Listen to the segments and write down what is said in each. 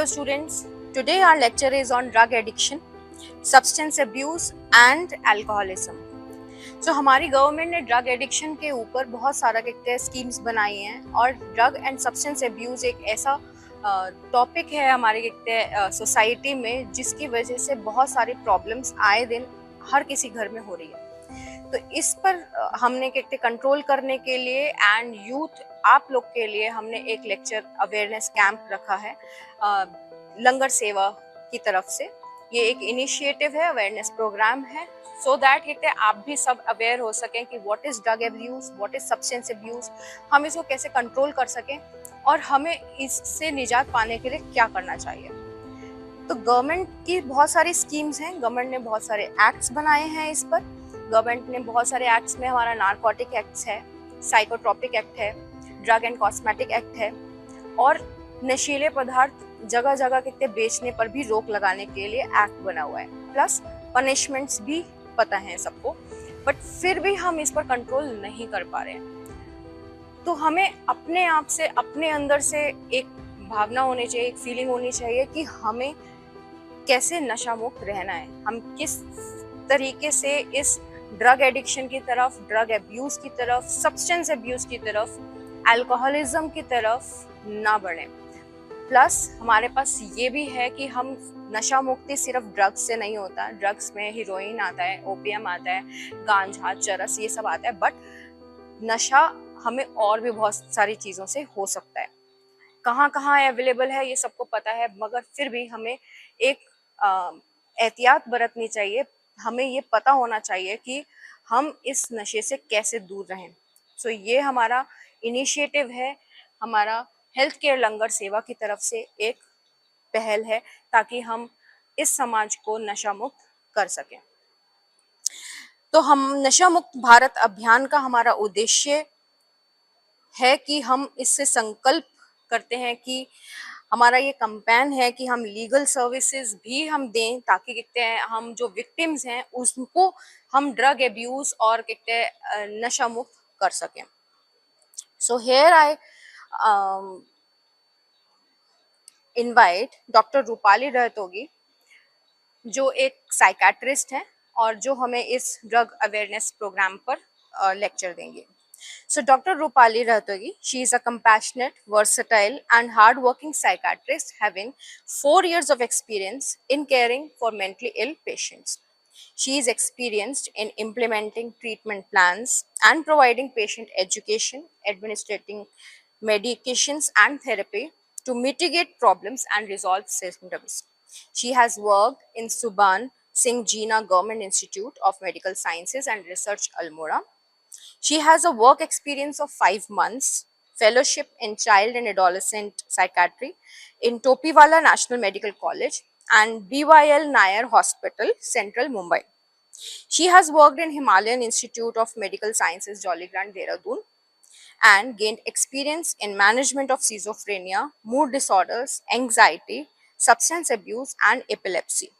students, today our lecture is on drug addiction, substance abuse and alcoholism. So हमारी government ने drug addiction के ऊपर बहुत सारा स्कीम्स बनाई हैं और ड्रग एंड सब्सटेंस अब्यूज़ एक ऐसा टॉपिक है हमारे सोसाइटी में जिसकी वजह से बहुत सारी प्रॉब्लम्स आए दिन हर किसी घर में हो रही है। तो इस पर हमने कंट्रोल करने के लिए एंड यूथ आप लोग के लिए हमने एक लेक्चर अवेयरनेस कैंप रखा है लंगर सेवा की तरफ से। ये एक इनिशिएटिव है, अवेयरनेस प्रोग्राम है, सो दैट आप भी सब अवेयर हो सकें कि what is drug abuse, what is substance abuse, हम इसको कैसे कंट्रोल कर सकें और हमें इससे निजात पाने के लिए क्या करना चाहिए। तो गवर्नमेंट की बहुत सारी स्कीम्स हैं, गवर्नमेंट ने बहुत सारे एक्ट्स बनाए हैं इस पर। गवर्नमेंट ने बहुत सारे एक्ट्स में हमारा नारकोटिक एक्ट है, साइकोट्रोपिक एक्ट है, ड्रग एंड कॉस्मेटिक एक्ट है और नशीले पदार्थ जगह जगह बेचने पर भी रोक लगाने के लिए एक्ट बना हुआ है। प्लस पनिशमेंट्स भी पता है सबको, बट फिर भी हम इस पर कंट्रोल नहीं कर पा रहे हैं। तो हमें अपने आप से, अपने अंदर से एक भावना होनी चाहिए, एक फीलिंग होनी चाहिए कि हमें कैसे नशा मुक्त रहना है, हम किस तरीके से इस ड्रग एडिक्शन की तरफ, ड्रग अब्यूज की तरफ, सब्सटेंस अब्यूज की तरफ, अल्कोहलिज्म की तरफ ना बढ़े। प्लस हमारे पास ये भी है कि हम नशा मुक्ति सिर्फ ड्रग्स से नहीं होता। ड्रग्स में हीरोइन आता है, ओपियम आता है, गांजा, चरस, ये सब आता है, बट नशा हमें और भी बहुत सारी चीज़ों से हो सकता है। कहाँ कहाँ अवेलेबल है ये सबको पता है, मगर फिर भी हमें एक एहतियात बरतनी चाहिए। हमें ये पता होना चाहिए कि हम इस नशे से कैसे दूर रहें। सो ये हमारा इनिशिएटिव है, हमारा हेल्थ केयर लंगर सेवा की तरफ से एक पहल है ताकि हम इस समाज को नशा मुक्त कर सकें। तो हम नशा मुक्त भारत अभियान का हमारा उद्देश्य है कि हम इससे संकल्प करते हैं कि हमारा ये कैंपेन है कि हम लीगल सर्विसेज भी हम दें ताकि हम जो विक्टिम्स हैं उसको हम ड्रग अब्यूज और नशा मुक्त कर सकें। So here I invite doctor Rupali Rohatgi, जो एक साइकाट्रिस्ट हैं और जो हमें इस ड्रग अवेयरनेस प्रोग्राम पर लेक्चर देंगे। So Dr. Rupali Rahtagi, she is a compassionate, versatile and hard-working psychiatrist having 4 years of experience in caring for mentally ill patients. She is experienced in implementing treatment plans and providing patient education, administering medications and therapy to mitigate problems and resolve symptoms. She has worked in Subhan Singh Jeena Government Institute of Medical Sciences and Research, Almora. She has a work experience of 5 months, fellowship in child and adolescent psychiatry in Topiwala National Medical College and BYL Nair Hospital, Central Mumbai. She has worked in Himalayan Institute of Medical Sciences, Jollygrant, Dehradun, and gained experience in management of schizophrenia, mood disorders, anxiety, substance abuse, and epilepsy.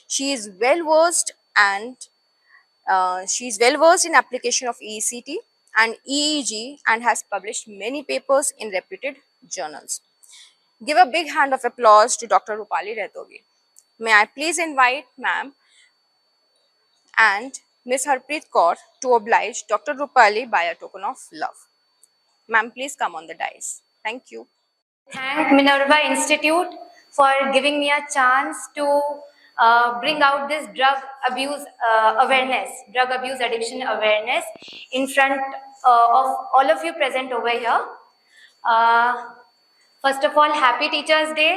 She is well versed in application of ECT and EEG and has published many papers in reputed journals. Give a big hand of applause to Dr. Rupali Rahtagi. May I please invite Ma'am and Ms. Harpreet Kaur to oblige Dr. Rupali by a token of love. Ma'am, please come on the dais. Thank you. Thank Minerva Institute for giving me a chance to bring out this drug abuse awareness, drug abuse addiction awareness in front of all of you present over here. First of all, happy Teachers Day.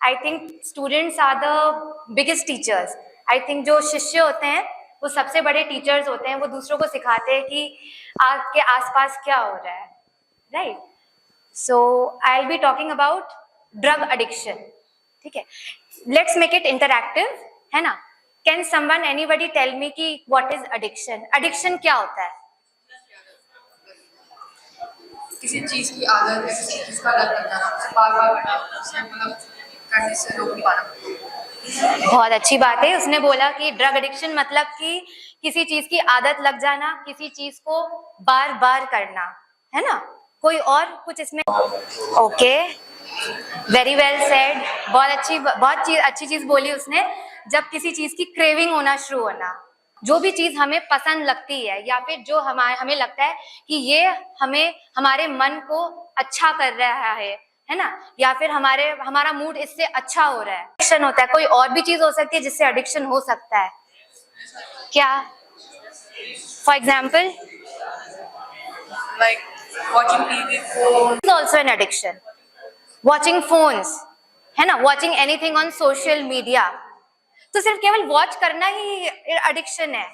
I think students are the biggest teachers. I think जो शिष्य होते हैं वो सबसे बड़े teachers होते हैं, वो दूसरों को सिखाते हैं कि आपके आसपास क्या हो रहा है, right? So I'll be talking about drug addiction. ठीक है, let's make it interactive, है ना? Can someone, anybody tell me कि what is addiction? Addiction क्या होता है? किसी चीज की आदत है, किसी चीज का लत लग जाना, उसे बार-बार करने से रोक नहीं पाना। बहुत अच्छी बात है, उसने बोला कि ड्रग एडिक्शन मतलब कि किसी चीज की आदत लग जाना, किसी चीज को बार बार करना, है ना? कोई और कुछ इसमें? Okay, very well said. बहुत अच्छी चीज बोली उसने। जब किसी चीज की क्रेविंग होना शुरू होना, जो भी चीज हमें पसंद लगती है या फिर जो हमें लगता है कि ये हमारे मन को अच्छा कर रहा है ना, या फिर हमारा मूड इससे अच्छा हो रहा है, एडिक्शन होता है। कोई और भी चीज हो सकती है जिससे एडिक्शन हो सकता है क्या? For example Like watching TV, phone. Is also an addiction. Watching phones, है ना, watching anything on social media. तो सिर्फ केवल वॉच करना ही एडिक्शन है?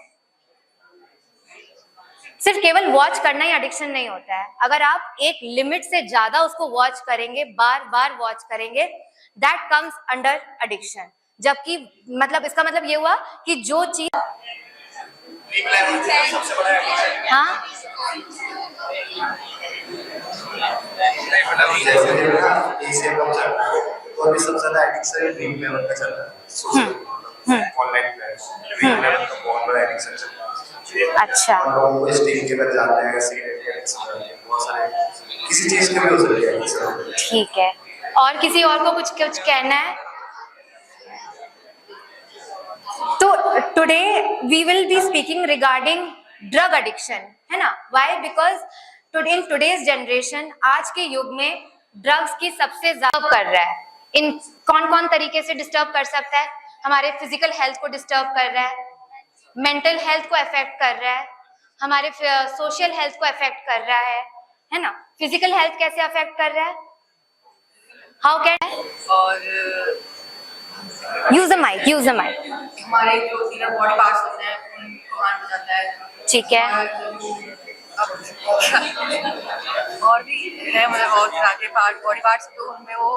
सिर्फ केवल वॉच करना ही एडिक्शन नहीं होता है। अगर आप एक लिमिट से ज्यादा उसको वॉच करेंगे, बार बार वॉच करेंगे, दैट कम्स अंडर एडिक्शन। जबकि मतलब इसका मतलब ये हुआ कि जो चीज, हाँ तो अभी सबसे ज्यादा एडिक्शन ड्रीम लेवल का चल रहा है, social online platform dream level का बहुत बड़ा एडिक्शन चल रहा है। अच्छा, और लोग वो स्टीम के अंदर जाते हैं, सिगरेट के एडिक्शन, बहुत सारे किसी चीज के भी हो सकती है एडिक्शन। ठीक है। और किसी और को कुछ कुछ कहना है? तो today we will be speaking regarding drug addiction, है ना। Why? Because in today's generation, आज के युग में ड्रग्स की सबसे ज्यादा कर रहा है। इन कौन कौन तरीके से डिस्टर्ब कर सकता है? हमारे फिजिकल हेल्थ को डिस्टर्ब कर रहा है, मेंटल हेल्थ को अफेक्ट कर रहा है, हमारे सोशल हेल्थ को अफेक्ट कर रहा है ना। फिजिकल हेल्थ कैसे अफेक्ट कर रहा है? हाउ कैन और use a mic, use a mic. हमारे जो इनर बॉडी पार्ट्स होते हैं उनको हार्म हो जाता है। ठीक है। और भी है, मतलब और तरह के पार्ट, बॉडी पार्ट्स, तो उनमें वो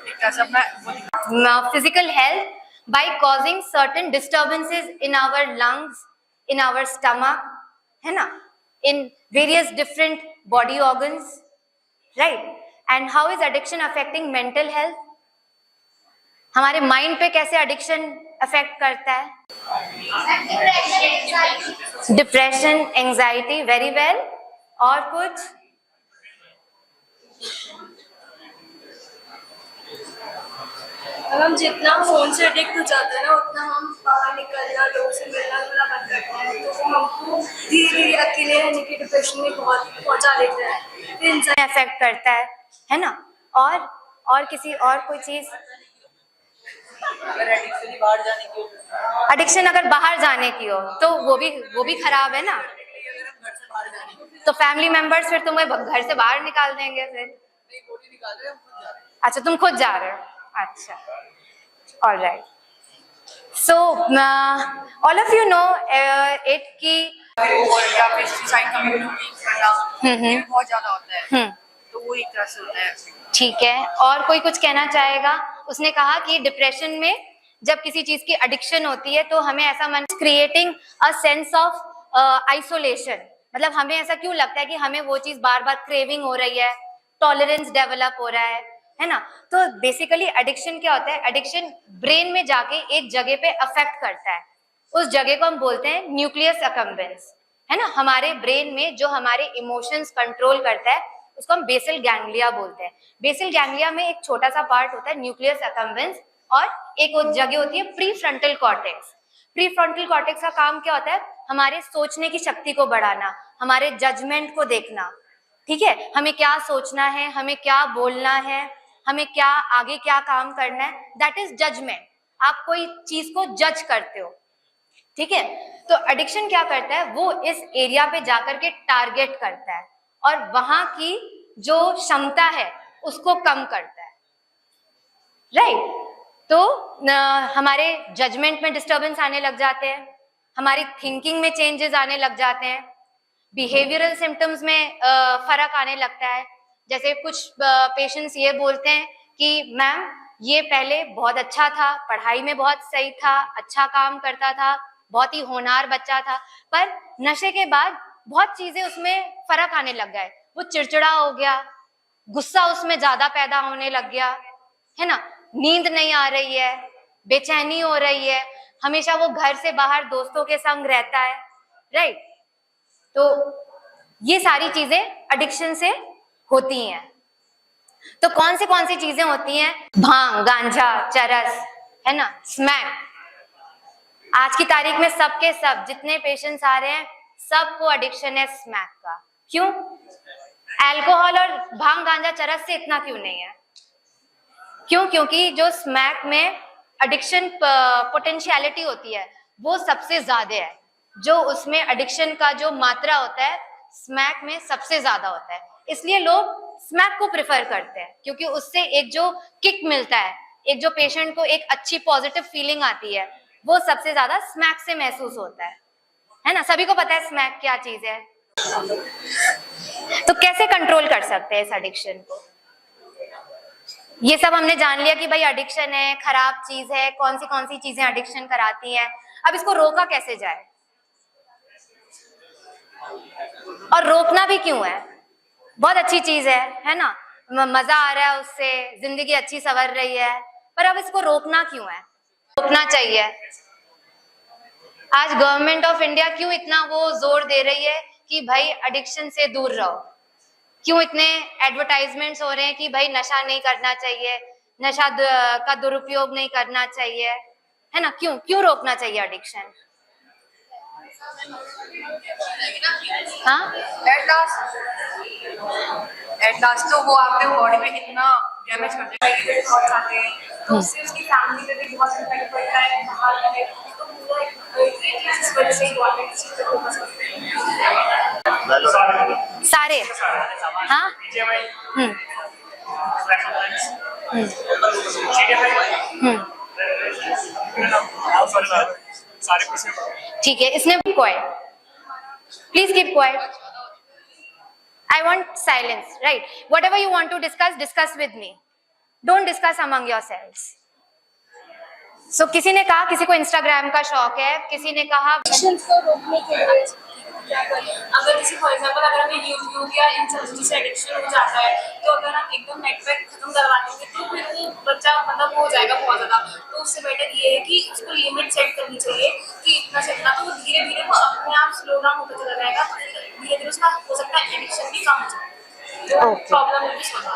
एक तरह से अपना physical health by causing certain disturbances in our lungs, in our stomach, है ना, in various different body organs, right? And how is addiction affecting mental health? हमारे माइंड पे कैसे एडिक्शन अफेक्ट करता है? Depression, anxiety, very well. और कुछ? हम जितना फोन से एडिक्ट हो जाते हैं ना, उतना हम बाहर निकलना, लोगों से मिलना जुलना बंद करते हैं, तो वो हमको धीरे धीरे अकेले रहने के डिप्रेशन में बहुत पहुंचा देते हैं, फिर इंसान अफेक्ट करता है ना। और किसी और कोई चीज? अगर एडिक्शन बाहर जाने की एडिक्शन अगर बाहर जाने की हो तो वो भी खराब है ना। घर से बाहर जाने की तो फैमिली मेंबर्स फिर तुम्हें घर से बाहर निकाल देंगे फिर? नहीं, बॉडी निकाल रहे हैं, हम खुद जा रहे हैं। अच्छा, तुम खुद जा रहे हो। अच्छा, alright. So all of you know it कि और या फिर सुसाइड कम्युनिटी करना ये बहुत ज्यादा होता है, तो वो एक तरह से होता है। ठीक है। और कोई कुछ कहना चाहेगा? उसने कहा कि डिप्रेशन में जब किसी चीज की एडिक्शन होती है तो हमें ऐसा मन creating a sense of isolation. मतलब हमें ऐसा क्यों लगता है कि हमें वो चीज बार बार क्रेविंग हो रही है, टॉलरेंस डेवलप हो रहा है ना। तो बेसिकली एडिक्शन क्या होता है? एडिक्शन ब्रेन में जाके एक जगह पे अफेक्ट करता है। उस जगह को हम बोलते हैं न्यूक्लियस अकम्बेंस, है ना। हमारे ब्रेन में जो हमारे इमोशंस कंट्रोल करता है उसको हम बेसल गैंग्लिया बोलते हैं। बेसल गैंग्लिया में एक छोटा सा पार्ट होता है न्यूक्लियस अकम्बेंस, और एक जगह होती है pre frontal cortex. Pre frontal cortex का काम क्या होता है? हमारे सोचने की शक्ति को बढ़ाना, हमारे जजमेंट को देखना। ठीक है, हमें क्या सोचना है, हमें क्या बोलना है, हमें क्या आगे क्या काम करना है, दैट इज जजमेंट। आप कोई चीज को जज करते हो, ठीक है। तो एडिक्शन क्या करता है? वो इस एरिया पे जाकर के टारगेट करता है और वहां की जो क्षमता है उसको कम करता है, राइट। तो हमारे जजमेंट में डिस्टर्बेंस आने लग जाते हैं, हमारी थिंकिंग में चेंजेस आने लग जाते हैं, बिहेवियरल सिम्टम्स में फर्क आने लगता है। जैसे कुछ पेशेंट्स ये बोलते हैं कि मैम ये पहले बहुत अच्छा था, पढ़ाई में बहुत सही था, अच्छा काम करता था, बहुत ही होनहार बच्चा था, पर नशे के बाद बहुत चीजें उसमें फर्क आने लग गए। वो चिड़चिड़ा हो गया, गुस्सा उसमें ज्यादा पैदा होने लग गया, है ना, नींद नहीं आ रही है, बेचैनी हो रही है, हमेशा वो घर से बाहर दोस्तों के संग रहता है, राइट। तो ये सारी चीजें एडिक्शन से होती हैं। तो कौन सी चीजें होती हैं? भांग, गांजा, चरस, है ना, स्मैक। आज की तारीख में सबके सब जितने पेशेंट्स आ रहे हैं सबको एडिक्शन है स्मैक का। क्यों? अल्कोहल और भांग, गांजा, चरस से इतना क्यों नहीं है? क्यों? क्योंकि जो स्मैक में एडिक्शन पोटेंशियलिटी होती है वो सबसे ज्यादा है। जो उसमें एडिक्शन का जो मात्रा होता है स्मैक में सबसे ज्यादा होता है, इसलिए लोग स्मैक को प्रेफर करते हैं, क्योंकि उससे एक जो किक मिलता है, एक जो पेशेंट को एक अच्छी पॉजिटिव फीलिंग आती है, वो सबसे ज्यादा स्मैक से महसूस होता है ना। सभी को पता है स्मैक क्या चीज है। तो कैसे कंट्रोल कर सकते हैं इस एडिक्शन को? ये सब हमने जान लिया कि भाई एडिक्शन है, खराब चीज है, कौन सी चीजें एडिक्शन कराती हैं। अब इसको रोका कैसे जाए, और रोकना भी क्यों है? बहुत अच्छी चीज है ना, मजा आ रहा है उससे, जिंदगी अच्छी सवर रही है, पर अब इसको रोकना क्यों है? रोकना चाहिए। आज गवर्नमेंट ऑफ इंडिया क्यों इतना वो जोर दे रही है कि भाई एडिक्शन से दूर रहो? क्यों इतने एडवर्टाइजमेंट्स हो रहे हैं कि भाई नशा नहीं करना चाहिए, नशा का दुरुपयोग नहीं करना चाहिए, है ना? क्यों रोकना चाहिए एडिक्शन? हाँ, एट लास्ट तो वो आपके बॉडी में इतना डैमेज कर देगा कि बहुत जाते हैं, तो उससे उसकी फैमिली पे भी बहुत इम्पैक्ट पड़ता है, बाहर का है, तो पूरा इस वजह से गवर्नमेंट इस चीज़ पे फोकस करते हैं। सारे हाँ ठीक है, इसने quite, please keep quiet. I want silence, right? Whatever you want to discuss with me. Don't discuss among yourselves. So किसी ने कहा किसी को इंस्टाग्राम का शौक है, किसी ने कहा एडिक्शंस को रोकने के लिए क्या करें? अगर किसी फॉर एग्जांपल अगर हमें यूट्यूब या इन सब चीज़ों से एडिक्शन हो जाता है, तो अगर हम एकदम नेट पैक खत्म करवा देंगे तो फिर वो बच्चा मतलब हो जाएगा बहुत ज़्यादा। तो उससे बेटर ये है कि उसको लिमिट सेट करनी चाहिए कि इतना से इतना, तो वो धीरे धीरे वो अपने आप स्लो डाउन होता चला जाएगा, तो धीरे धीरे उसका हो सकता है एडिक्शन भी कम हो जाए, प्रॉब्लम भी सॉल्व हो।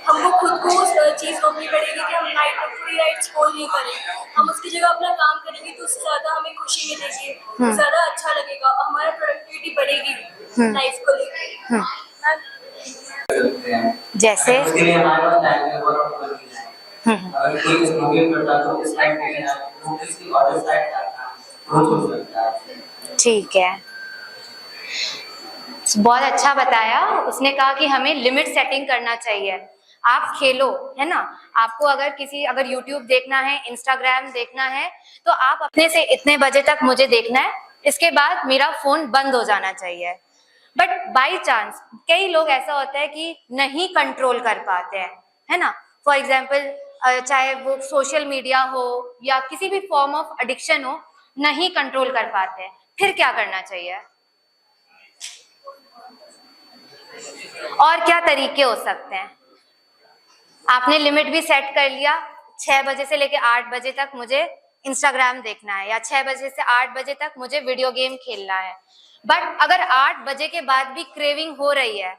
हमको खुद को उस चीज़ रोकनी पड़ेगी कि हम नाइट में पूरी नाइट स्क्रॉल नहीं करें, हम उसकी जगह अपना काम करेंगे तो उससे ज़्यादा हमें खुशी मिलेगी, ज़्यादा अच्छा लगेगा और हमारा प्रोडक्टिविटी बढ़ेगी लाइफ को लेकर। जैसे उसके लिए हमारे पास टाइम है अगर कोई स्मोकिंग करता तो उस टाइम पे नोटिस की ऑर्डर सेट करना रोज हो सकता है। ठीक है, बहुत अच्छा बताया। उसने कहा कि हमें लिमिट सेटिंग करना चाहिए। आप खेलो, है ना, आपको अगर YouTube देखना है, इंस्टाग्राम देखना है, तो आप अपने से इतने बजे तक मुझे देखना है, इसके बाद मेरा फोन बंद हो जाना चाहिए। बट बाय चांस कई लोग ऐसा होता है कि नहीं कंट्रोल कर पाते हैं, है ना। फॉर एग्जाम्पल चाहे वो सोशल मीडिया हो या किसी भी फॉर्म ऑफ एडिक्शन हो, नहीं कंट्रोल कर पाते हैं, फिर क्या करना चाहिए और क्या तरीके हो सकते हैं? आपने लिमिट भी सेट कर लिया, 6 बजे से लेके 8 बजे तक मुझे इंस्टाग्राम देखना है या 6 बजे से 8 बजे तक मुझे वीडियो गेम खेलना है। बट अगर 8 बजे के बाद भी क्रेविंग हो रही है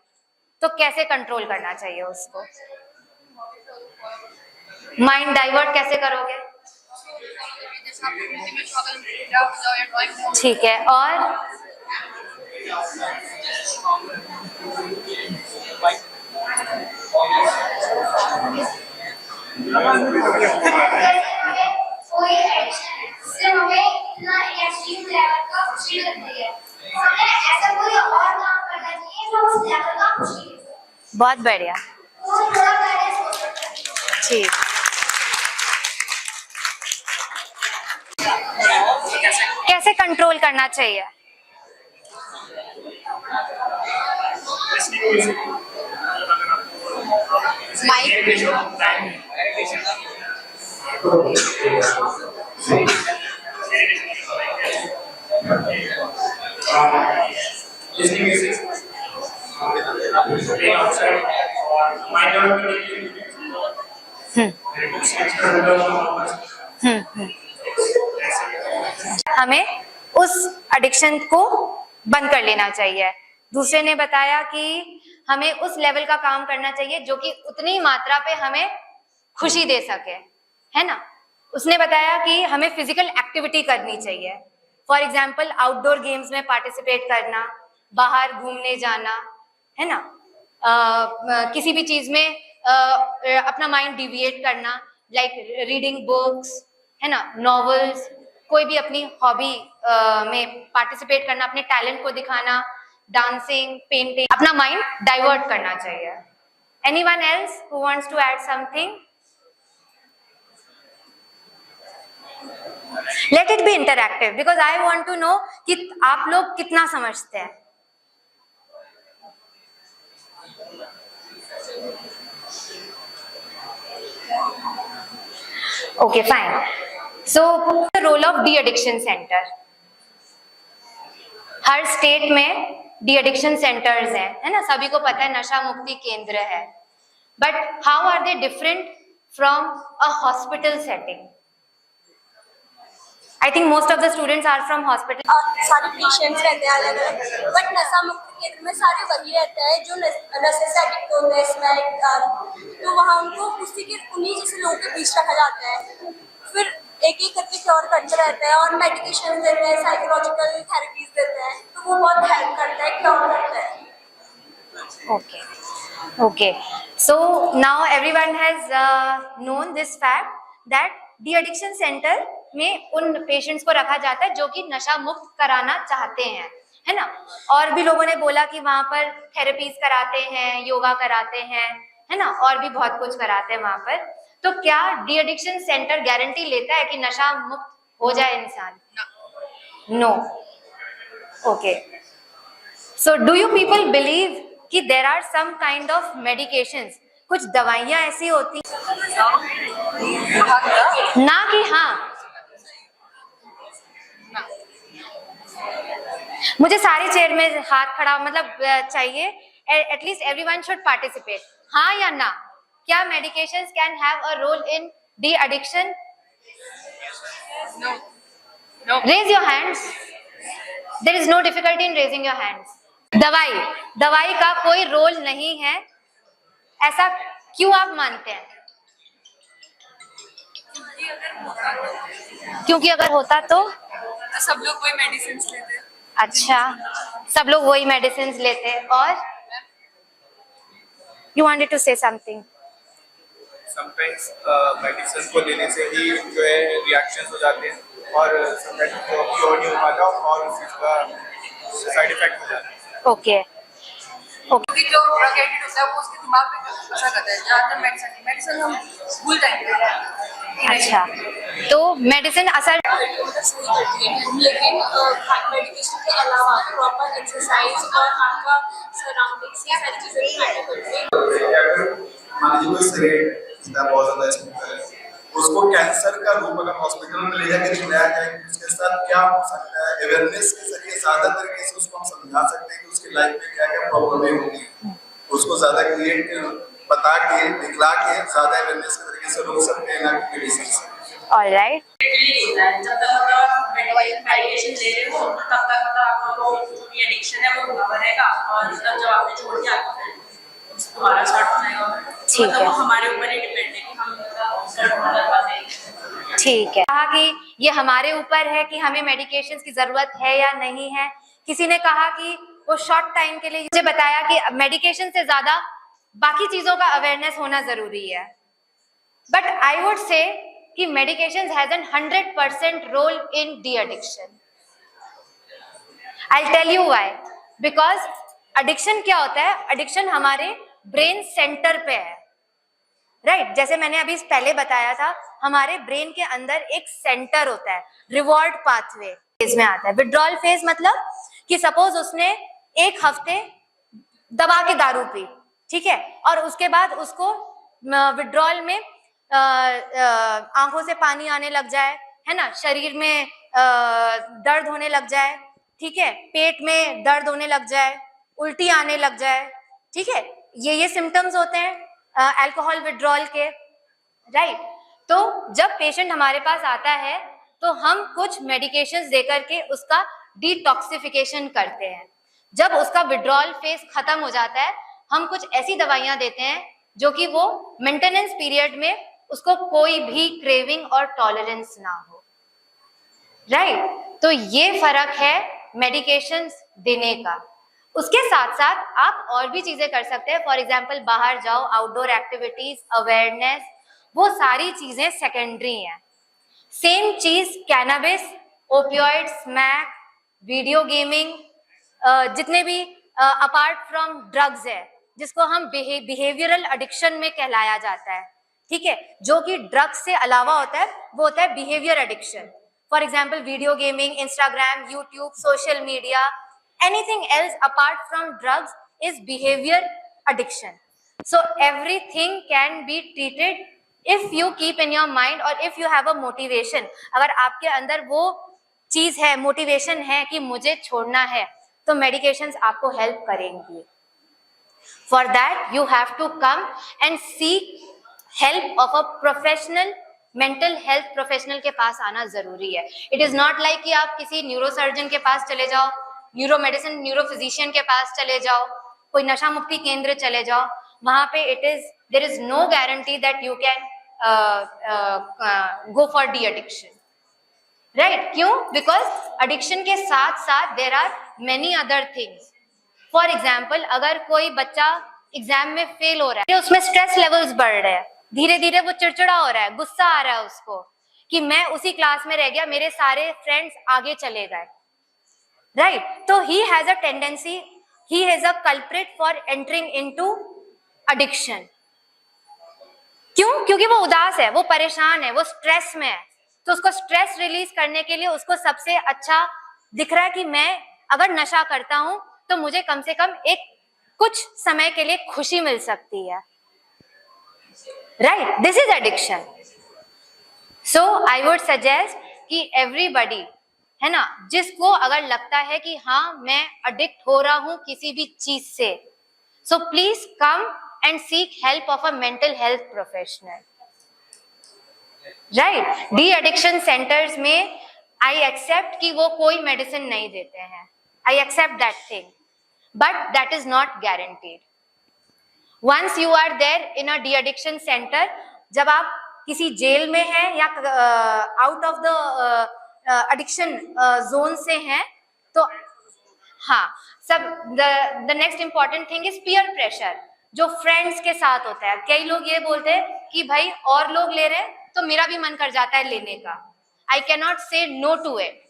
तो कैसे कंट्रोल करना चाहिए उसको? माइंड डाइवर्ट कैसे करोगे? ठीक है, और कोई एक्शन हमें इतना एक्सट्रीम लेवल का खुशी लगती है, हमें ऐसा कोई और काम करना चाहिए जो उस लेवल का खुशी दे। बहुत बढ़िया, वो थोड़ा बैलेंस हो सकता है। ठीक। कैसे कंट्रोल करना चाहिए? हमें उस एडिक्शन को बंद कर लेना चाहिए। दूसरे ने बताया कि हमें उस लेवल का काम करना चाहिए जो कि उतनी मात्रा पे हमें खुशी दे सके, है ना। उसने बताया कि हमें फिजिकल एक्टिविटी करनी चाहिए, फॉर एग्जाम्पल आउटडोर गेम्स में पार्टिसिपेट करना, बाहर घूमने जाना, है ना, किसी भी चीज में अपना माइंड डिविएट करना, लाइक रीडिंग बुक्स, है ना, नॉवेल्स, कोई भी अपनी हॉबी में पार्टिसिपेट करना, अपने टैलेंट को दिखाना, डांसिंग, पेंटिंग, अपना माइंड डाइवर्ट करना चाहिए। Anyone else who wants to add something? Let it be interactive because I want to know कि आप लोग कितना समझते हैं। Okay, fine. So, the role of de-addiction center. Her state में de-addiction centers हैं, है ना, सभी को पता है नशा मुक्ति केंद्र है, but how are they different from a hospital setting? I think most of the students are from hospital. सारे पेशेंट्स रहते हैं अलग अलग, बट नशा मुक्ति केंद्र में सारे वही रहते हैं जो नशे से एडिक्ट होते हैं, स्मैक, तो वहाँ उनको उन्हीं जैसे लोगों के बीच रखा जाता है, फिर एक एक करके क्योर करते रहते हैं और मेडिकेशन देते हैं, साइकोलॉजिकल थेरेपीज देते हैं, तो वो बहुत हेल्प करता है, क्योर करता है। Okay. So now everyone has known this fact that de-addiction center में उन पेशेंट्स को रखा जाता है जो कि नशा मुक्त कराना चाहते हैं, है ना। और भी लोगों ने बोला कि वहाँ पर थेरेपीज कराते हैं, योगा कराते हैं, है ना, और भी बहुत कुछ कराते हैं वहाँ पर। तो क्या de-addiction सेंटर गारंटी लेता है कि नशा मुक्त हो जाए इंसान? No. Okay, so do you people believe कि there are some kind of medications, कुछ दवाइयां ऐसी होती ना कि हाँ, मुझे सारी चेयर में हाथ खड़ा मतलब चाहिए, एटलीस्ट एवरीवन शुड पार्टिसिपेट, हाँ या ना। क्या medications can have a role in de addiction? No. Raise your hands. There is no difficulty in raising your hands. दवाई का कोई रोल नहीं है, ऐसा क्यों आप मानते हैं? क्योंकि अगर होता तो सब लोग वही मेडिसिन लेते हैं। अच्छा, सब लोग वही मेडिसिन लेते। और you wanted to say something? Sometimes medicine को लेने से ही जो है रिएक्शंस हो जाते हैं और समटाइम्स क्योर नहीं हो पाता और उसका साइड इफेक्ट हो जाता है। ओके, क्योंकि जो ड्रग एडिक्ट होता है वो उसके दिमाग पे असर करता है, ज़्यादातर मेडिसिन हम भूल जाएंगे। अच्छा, तो मेडिसिन असर सही करती है, लेकिन मेडिकेशन के अलावा प्रॉपर एक्सरसाइज और आपका सराउंडिंग्स, ये सारी चीज़ें भी मैटर करती हैं। मान लीजिए कोई सिगरेट पीता बहुत ज़्यादा स्मोकर है, उसको कैंसर का रूप अगर हॉस्पिटल में ले जाकर दिखाया जाए कि उसके साथ क्या हो सकता है, अवेयरनेस के जरिए ज़्यादा तरीके से उसको हम समझा सकते हैं कि उसकी लाइफ में क्या क्या प्रॉब्लमें होंगी, उसको ज़्यादा क्रिएट बता के दिखला के ज़्यादा अवेयरनेस के तरीके से रोक सकते हैं ना कि मेडिसिन से। ऑलराइट, जब तक मतलब मेडिकेशन ले रहे हो तब तक मतलब आपको जो भी एडिक्शन है वो बना रहेगा, और जब आपने छोड़ दिया तुम्हारा स्टार्ट हो जाएगा। ठीक है, वो हमारे ऊपर ही डिपेंड है कि हम कंट्रोल कर पाते हैं। ठीक है। कहा कि ये हमारे ऊपर है कि हमें मेडिकेशंस की जरूरत है या नहीं है। किसी ने कहा कि वो शॉर्ट टाइम के लिए, मुझे बताया कि मेडिकेशन से ज्यादा बाकी चीजों का अवेयरनेस होना जरूरी है। बट आई वुड से कि medication has an 100% role in de addiction. I tell you why, because addiction क्या होता है, एडिक्शन हमारे ब्रेन सेंटर पे है, राइट। जैसे मैंने अभी पहले बताया था, हमारे ब्रेन के अंदर एक सेंटर होता है, रिवॉर्ड पाथवे फेज में आता है। विड्रॉल फेज मतलब कि सपोज उसने एक हफ्ते दबा के दारू पी, ठीक है, और उसके बाद उसको विड्रॉल में आंखों से पानी आने लग जाए, है ना, शरीर में दर्द होने लग जाए, ठीक है, पेट में दर्द होने लग जाए, उल्टी आने लग जाए, ठीक है, ये सिम्टम्स होते हैं अल्कोहल विड्रॉल के, राइट। तो जब पेशेंट हमारे पास आता है तो हम कुछ मेडिकेशंस देकर के उसका डिटॉक्सिफिकेशन करते हैं। जब उसका विड्रॉल फेज खत्म हो जाता है, हम कुछ ऐसी दवाइयां देते हैं जो कि वो मेंटेनेंस पीरियड में उसको कोई भी क्रेविंग और टॉलरेंस ना हो, राइट। तो ये फर्क है मेडिकेशंस देने का। उसके साथ साथ आप और भी चीजें कर सकते हैं, फॉर एग्जाम्पल बाहर जाओ, आउटडोर एक्टिविटीज, अवेयरनेस, वो सारी चीजें सेकेंडरी हैं। सेम चीज cannabis, opioid, smack, video gaming, जितने भी अपार्ट फ्रॉम ड्रग्स है जिसको हम बिहेवियरल एडिक्शन में कहलाया जाता है, ठीक है, जो कि ड्रग्स से अलावा होता है, वो होता है behaviour addiction. For example video gaming, Instagram, YouTube, social media, anything else apart from drugs is behavior addiction. So everything can be treated if you keep in your mind or if you have a motivation. अगर आपके अंदर वो चीज है, motivation है कि मुझे छोड़ना है, तो medications आपको हेल्प करेंगी। For that you have to come and seek help of a professional, mental health professional के पास आना जरूरी है। इट इज नॉट लाइक कि आप किसी न्यूरोसर्जन के पास चले जाओ, न्यूरो मेडिसिन, न्यूरो फिजिशियन के पास चले जाओ, कोई नशा मुक्ति केंद्र चले जाओ, वहां पे there is no guarantee that you can go for de addiction, right. क्यों? बिकॉज एडिक्शन के साथ साथ there are many other things. For example, अगर कोई बच्चा एग्जाम में फेल हो रहा है, उसमें स्ट्रेस लेवल्स बढ़ रहे हैं, धीरे धीरे वो चिड़चिड़ा हो रहा है, गुस्सा आ रहा है उसको कि मैं उसी क्लास में रह गया, मेरे सारे फ्रेंड्स आगे चले गए, राइट। तो he has a tendency, he has a culprit for entering into addiction. क्यों? क्योंकि वो उदास है, वो परेशान है, वो स्ट्रेस में है। तो उसको स्ट्रेस रिलीज करने के लिए उसको सबसे अच्छा दिख रहा है कि मैं अगर नशा करता हूं तो मुझे कम से कम एक कुछ समय के लिए खुशी मिल सकती है, right. This is addiction. So I would suggest कि एवरीबडी, है ना, जिसको अगर लगता है कि हाँ मैं एडिक्ट हो रहा हूं किसी भी चीज से, so please come and seek help of a mental health professional, right. De addiction centres में आई एक्सेप्ट कि वो कोई मेडिसिन नहीं देते हैं, I accept that thing, but that is not guaranteed. Once you are there in a de-addiction center, जब आप किसी जेल में हैं या out of the addiction zone से हैं, तो हाँ, सब the next important thing is peer pressure, जो फ्रेंड्स के साथ होता है। कई लोग ये बोलते हैं कि भाई और लोग ले रहे हैं तो मेरा भी मन कर जाता है लेने का, I can not say no to it.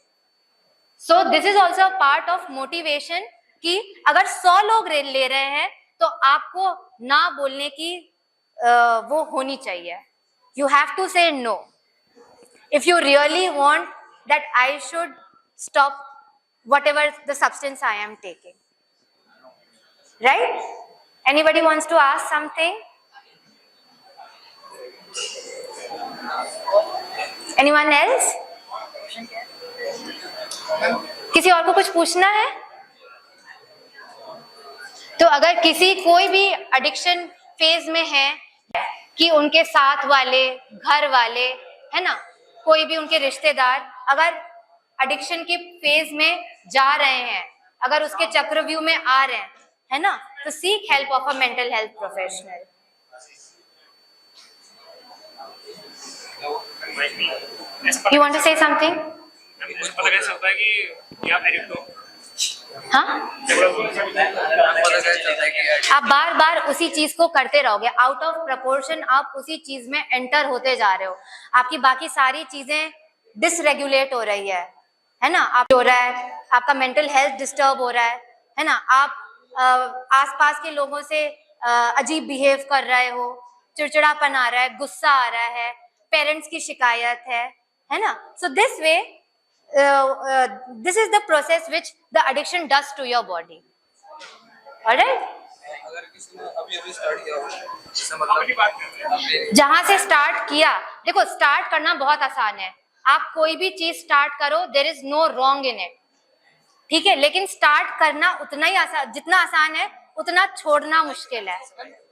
So this is also part of motivation कि अगर 100 लोग ले रहे हैं तो आपको ना बोलने की वो होनी चाहिए। यू हैव टू से know if you really want that I should stop whatever the substance I am taking, right? Anybody wants to ask something? Anyone else? किसी और को कुछ पूछना है? तो अगर किसी कोई भी एडिक्शन फेज में है कि उनके साथ वाले, घर वाले, है ना, कोई भी उनके रिश्तेदार अगर एडिक्शन के फेज में जा रहे हैं, अगर उसके चक्रव्यूह में आ रहे हैं, है ना, तो seek help of a mental health professional. You want to say something? मुझे पता कैसे चलता है कि आप एडिक्ट हो? हाँ, आप बार बार उसी चीज को करते रहोगे, आउट ऑफ प्रपोर्शन आप उसी चीज में एंटर होते जा रहे हो, आपकी बाकी सारी चीजें डिसरेगुलेट हो रही है ना, आप हो रहा है, आपका मेंटल हेल्थ डिस्टर्ब हो रहा है ना, आप आसपास के लोगों से अजीब बिहेव कर रहे हो, चिड़चिड़ापन आ रहा है, गुस्सा आ रहा है, पेरेंट्स की शिकायत है ना। So this way this is the process which the addiction does to your body. Alright? अगर किसी ने अभी स्टार्ट किया हो, जैसे मतलब जहां से स्टार्ट किया, देखो स्टार्ट करना बहुत आसान है, आप कोई भी चीज स्टार्ट करो, there is no wrong in it, ठीक है, लेकिन स्टार्ट करना उतना ही आसान, जितना आसान है उतना छोड़ना मुश्किल है।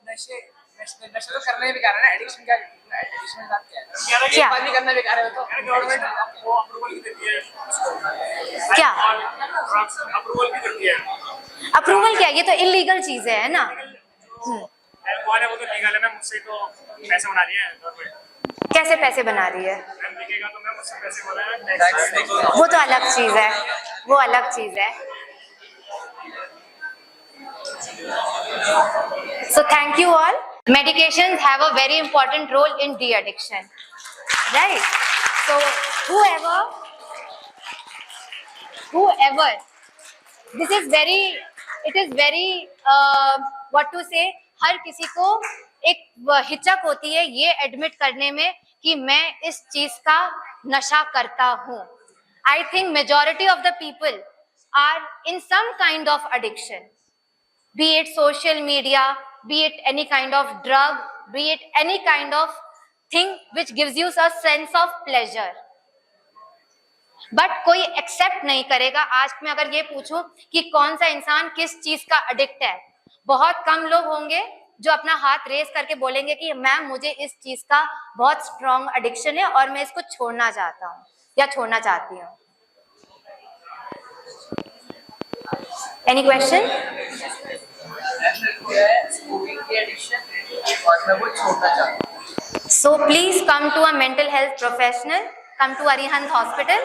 नशे तो करने बेकार है ना, एडिक्शन क्या है? एडिक्शन का क्या है? क्या पानी करना बेकार है, तो गवर्नमेंट वो अप्रूवल की देती है, क्या अप्रूवल की देती है। अप्रूवल क्या है? ये तो इलीगल चीजें है ना, अल्कोहल है वो तो लीगल है मैम, मुझसे तो पैसे बना रही है गवर्नमेंट। कैसे पैसे बना रही है? मैम दिखेगा तो मैम मुझसे पैसे बना रहा है, टैक्स वो तो अलग चीज है, वो अलग चीज है। So thank you all. Medications have a very important role in de-addiction, right? So whoever, this is very, it is very, what to say, हर किसी को एक हिचक होती है ये एडमिट करने में कि मैं इस चीज का नशा करता हूँ. I think majority of the people are in some kind of addiction, be it social media, be it any kind of drug, be it any kind of thing which gives you a sense of pleasure. But कोई accept नहीं करेगा. आज मैं अगर ये पूछूं कि कौन सा इंसान किस चीज का एडिक्ट है, बहुत कम लोग होंगे जो अपना हाथ रेस करके बोलेंगे कि मैम मुझे इस चीज का बहुत स्ट्रॉन्ग एडिक्शन है और मैं इसको छोड़ना चाहता हूँ या छोड़ना चाहती हूँ. Any question? स्मोकिंग की एडिक्शन और मैं वो छोड़ना चाहता हूँ. So please come to a mental health professional, come to Arihant Hospital.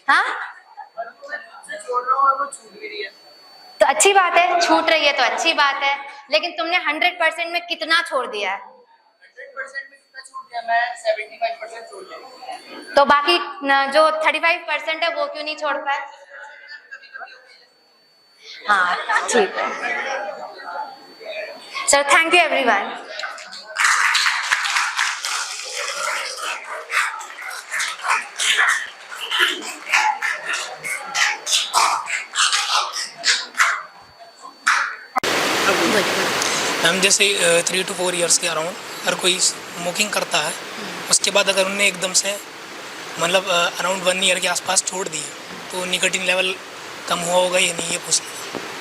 हाँ, छोड़ रहा हूँ और वो छूट भी रही है. तो अच्छी बात है, छूट रही है तो अच्छी बात है, लेकिन तुमने 100% में कितना छोड़ दिया है? 100% में कितना छोड़ दिया? मैं 75% छोड़ दिया. तो बाकी जो 35% है वो क्यों नहीं छोड़ पाए? हाँ ठीक है. So thank you everyone. Ma'am जैसे 3 to 4 ईयर्स के अराउंड अगर कोई स्मोकिंग करता है, उसके बाद अगर उन्हें एकदम से मतलब अराउंड 1 ईयर के आसपास छोड़ दिया तो निकोटीन लेवल कम हुआ होगा या नहीं, ये पूछना.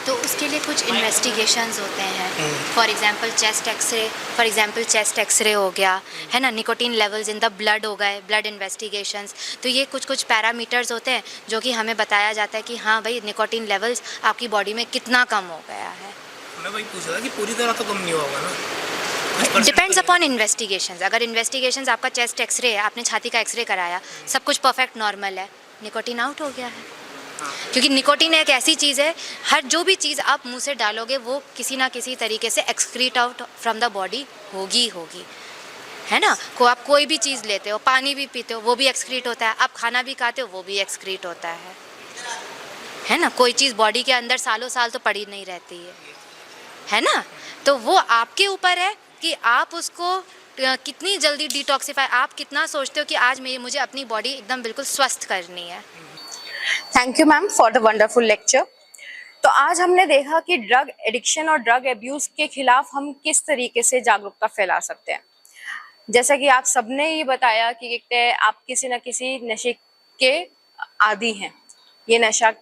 तो उसके लिए कुछ इन्वेस्टिगेशंस होते हैं. फॉर एग्जांपल चेस्ट एक्सरे हो गया है ना, nicotine levels in the blood हो गए, ब्लड इन्वेस्टिगेशंस. तो ये कुछ पैरामीटर्स होते हैं जो कि हमें बताया जाता है कि हाँ भाई निकोटीन लेवल्स आपकी बॉडी में कितना कम हो गया है. मैं वही पूछ रहा था कि पूरी तरह तो कम नहीं होगा ना. Depends upon investigations. अगर इन्वेस्टिगेशंस आपका चेस्ट एक्सरे है, आपने छाती का एक्सरे कराया, सब कुछ परफेक्ट नॉर्मल है, निकोटीन आउट हो गया है. क्योंकि निकोटीन एक ऐसी चीज़ है, हर जो भी चीज़ आप मुंह से डालोगे वो किसी ना किसी तरीके से excrete out from the body होगी है ना. आप कोई भी चीज़ लेते हो, पानी भी पीते हो, वो भी एक्सक्रीट होता है. आप खाना भी खाते हो, वो भी एक्सक्रीट होता है ना. कोई चीज़ बॉडी के अंदर सालों साल तो पड़ी नहीं रहती है ना. तो वो आपके ऊपर है कि आप उसको कितनी जल्दी डिटॉक्सिफाई, आप कितना सोचते हो कि आज मुझे अपनी बॉडी एकदम बिल्कुल स्वस्थ करनी है. Thank you ma'am for the wonderful lecture. तो आज हमने देखा कि ड्रग एडिक्शन और ड्रग एब्यूज़ के खिलाफ हम किस तरीके से जागरूकता फैला सकते हैं. जैसा कि आप सबने ये बताया कि आप किसी न किसी नशे के आदी हैं. ये नशा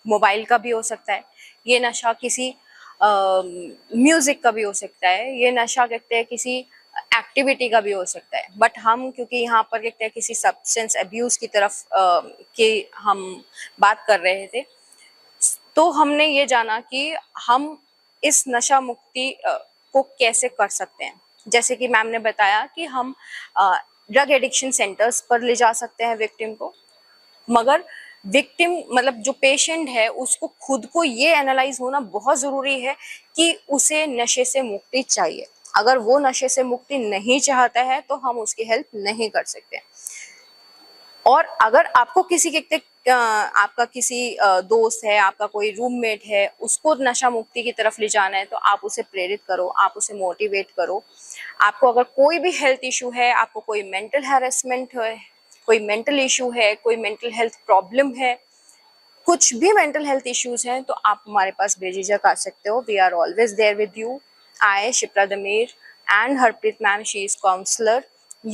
मोबाइल का भी हो सकता है, ये नशा किसी म्यूज़िक का भी हो सकता है, ये नशा किसी एक्टिविटी का भी हो सकता है. बट हम क्योंकि यहाँ पर किसी सब्सटेंस अब्यूज़ की तरफ के हम बात कर रहे थे, तो हमने ये जाना कि हम इस नशा मुक्ति को कैसे कर सकते हैं. जैसे कि मैम ने बताया कि हम ड्रग एडिक्शन सेंटर्स पर ले जा सकते हैं विक्टिम को, मगर विक्टिम मतलब जो पेशेंट है उसको खुद को ये एनालाइज होना बहुत ज़रूरी है कि उसे नशे से मुक्ति चाहिए. अगर वो नशे से मुक्ति नहीं चाहता है तो हम उसकी हेल्प नहीं कर सकते. और अगर आपको आपका किसी दोस्त है, आपका कोई रूममेट है, उसको नशा मुक्ति की तरफ ले जाना है तो आप उसे प्रेरित करो, आप उसे मोटिवेट करो. आपको अगर कोई भी हेल्थ इशू है, आपको कोई मेंटल हैरेसमेंट है, कोई मेंटल इशू है, कोई मेंटल हेल्थ प्रॉब्लम है, कुछ भी मेंटल हेल्थ इश्यूज हैं, तो आप हमारे पास बेझिझक आ सकते हो. We are always there with you. I, Shipra Dameer, and Harpreet ma'am, she is counselor.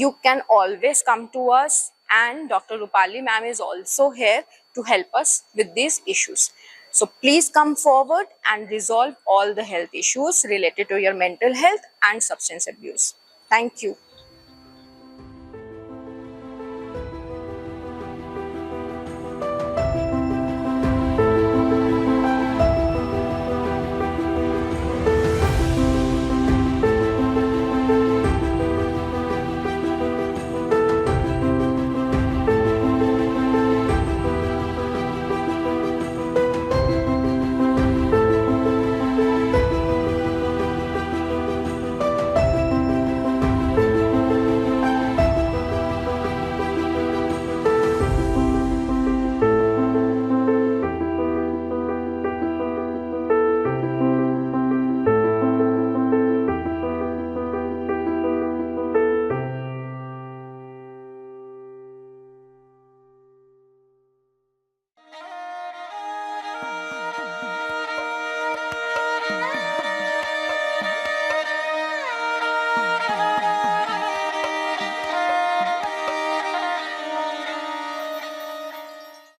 You can always come to us, and Dr. Rupali ma'am is also here to help us with these issues. So please come forward and resolve all the health issues related to your mental health and substance abuse. Thank you.